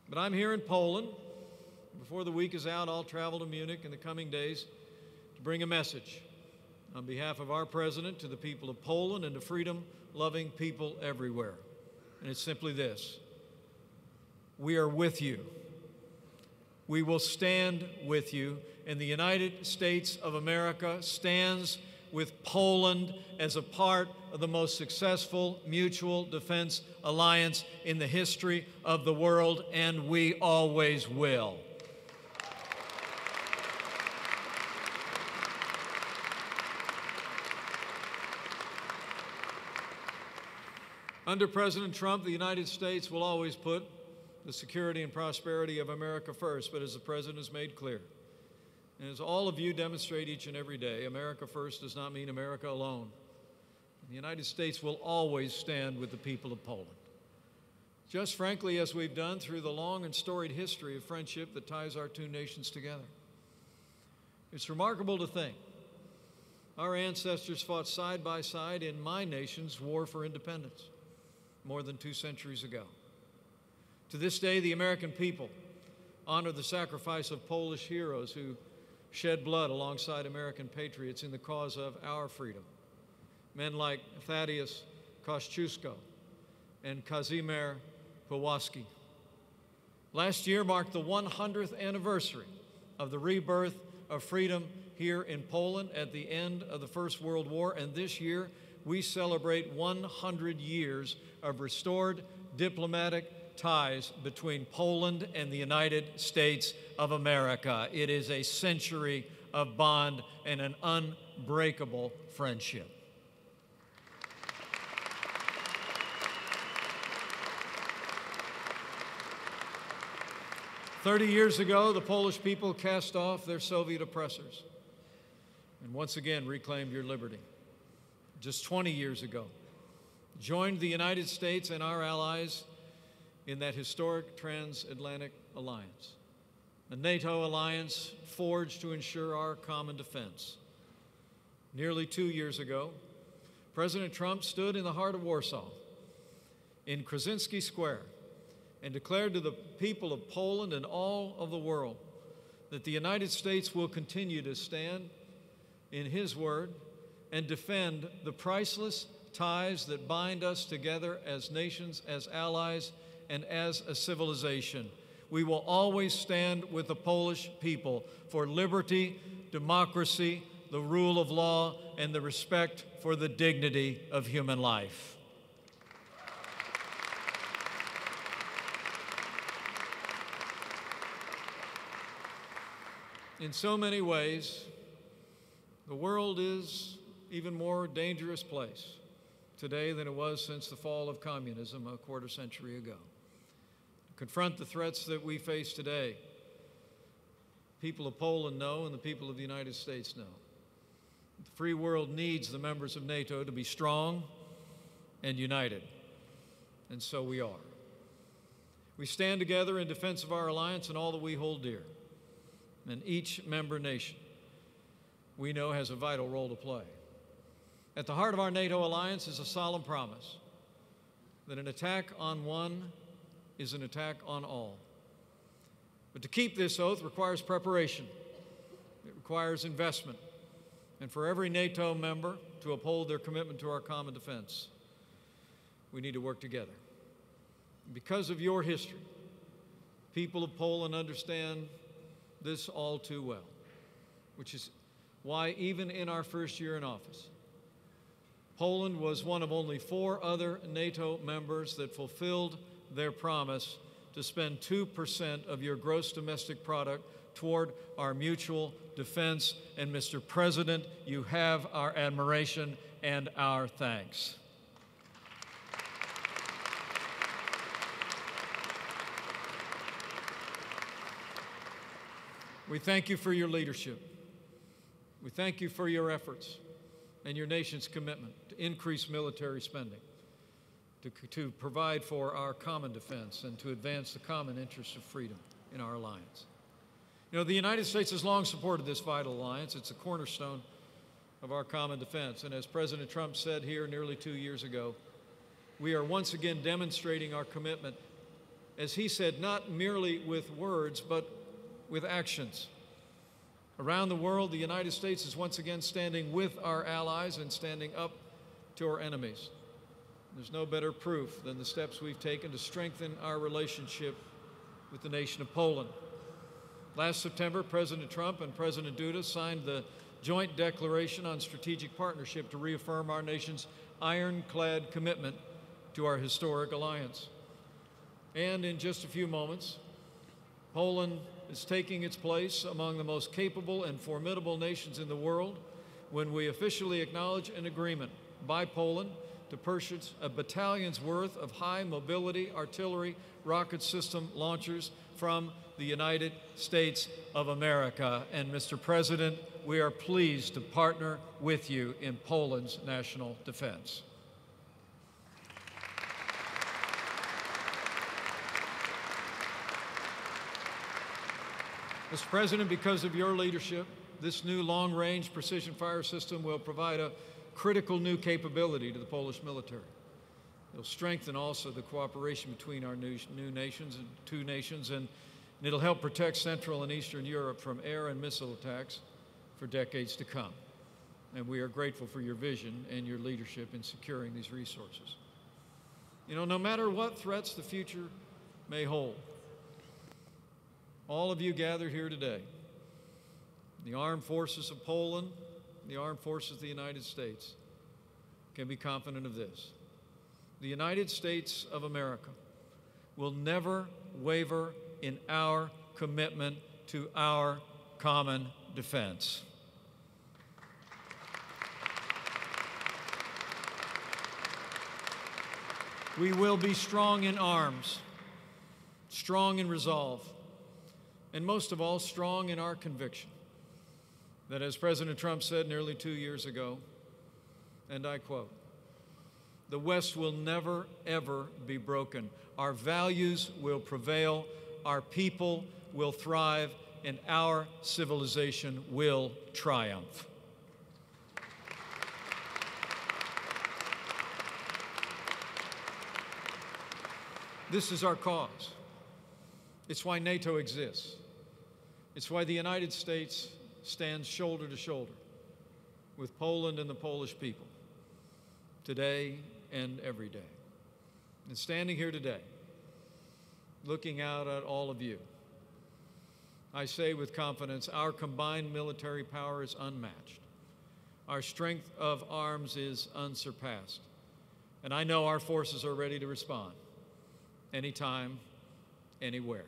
But I'm here in Poland. Before the week is out, I'll travel to Munich in the coming days to bring a message on behalf of our president to the people of Poland and to freedom-loving people everywhere. And it's simply this: we are with you. We will stand with you, and the United States of America stands with Poland as a part of the most successful mutual defense alliance in the history of the world, and we always will. Under President Trump, the United States will always put the security and prosperity of America first, but as the President has made clear, and as all of you demonstrate each and every day, America first does not mean America alone. The United States will always stand with the people of Poland, just frankly as we've done through the long and storied history of friendship that ties our two nations together. It's remarkable to think our ancestors fought side by side in my nation's war for independence more than 2 centuries ago. To this day, the American people honor the sacrifice of Polish heroes who shed blood alongside American patriots in the cause of our freedom. Men like Thaddeus Kościuszko and Kazimierz Puławski. Last year marked the 100th anniversary of the rebirth of freedom here in Poland at the end of the First World War, and this year we celebrate 100 years of restored diplomatic ties between Poland and the United States of America. It is a century of bond and an unbreakable friendship. "30 years ago, the Polish people cast off their Soviet oppressors and once again reclaimed your liberty. Just 20 years ago, joined the United States and our allies in that historic transatlantic alliance, a NATO alliance forged to ensure our common defense. Nearly 2 years ago, President Trump stood in the heart of Warsaw, in Krasinski Square, and declared to the people of Poland and all of the world that the United States will continue to stand in his word and defend the priceless ties that bind us together as nations, as allies, and as a civilization. We will always stand with the Polish people for liberty, democracy, the rule of law, and the respect for the dignity of human life." In so many ways, the world is an even more dangerous place today than it was since the fall of communism a quarter century ago. To confront the threats that we face today, people of Poland know and the people of the United States know. The free world needs the members of NATO to be strong and united, and so we are. We stand together in defense of our alliance and all that we hold dear. And each member nation, we know, has a vital role to play. At the heart of our NATO alliance is a solemn promise that an attack on one is an attack on all. But to keep this oath requires preparation. It requires investment. And for every NATO member to uphold their commitment to our common defense, we need to work together. Because of your history, people of Poland understand this all too well, which is why even in our first year in office, Poland was one of only 4 other NATO members that fulfilled their promise to spend 2% of your gross domestic product toward our mutual defense. And Mr. President, you have our admiration and our thanks. We thank you for your leadership. We thank you for your efforts and your nation's commitment to increase military spending, to provide for our common defense, and to advance the common interests of freedom in our alliance. You know, the United States has long supported this vital alliance. It's a cornerstone of our common defense. And as President Trump said here nearly 2 years ago, we are once again demonstrating our commitment as he said, not merely with words, but with actions. Around the world, the United States is once again standing with our allies and standing up to our enemies. There's no better proof than the steps we've taken to strengthen our relationship with the nation of Poland. Last September, President Trump and President Duda signed the joint declaration on strategic partnership to reaffirm our nation's ironclad commitment to our historic alliance. And in just a few moments, Poland is taking its place among the most capable and formidable nations in the world when we officially acknowledge an agreement by Poland to purchase a battalion's worth of high-mobility artillery rocket system launchers from the United States of America. And Mr. President, we are pleased to partner with you in Poland's national defense. Mr. President, because of your leadership, this new long-range precision fire system will provide a critical new capability to the Polish military. It'll strengthen also the cooperation between our two nations, and it'll help protect Central and Eastern Europe from air and missile attacks for decades to come. And we are grateful for your vision and your leadership in securing these resources. You know, no matter what threats the future may hold, all of you gathered here today, the armed forces of Poland, the armed forces of the United States, can be confident of this. The United States of America will never waver in our commitment to our common defense. We will be strong in arms, strong in resolve, and most of all, strong in our conviction that, as President Trump said nearly 2 years ago, and I quote, "The West will never, ever be broken. Our values will prevail, our people will thrive, and our civilization will triumph." This is our cause. It's why NATO exists. It's why the United States stands shoulder to shoulder with Poland and the Polish people today and every day. And standing here today, looking out at all of you, I say with confidence, our combined military power is unmatched. Our strength of arms is unsurpassed. And I know our forces are ready to respond anytime, anywhere.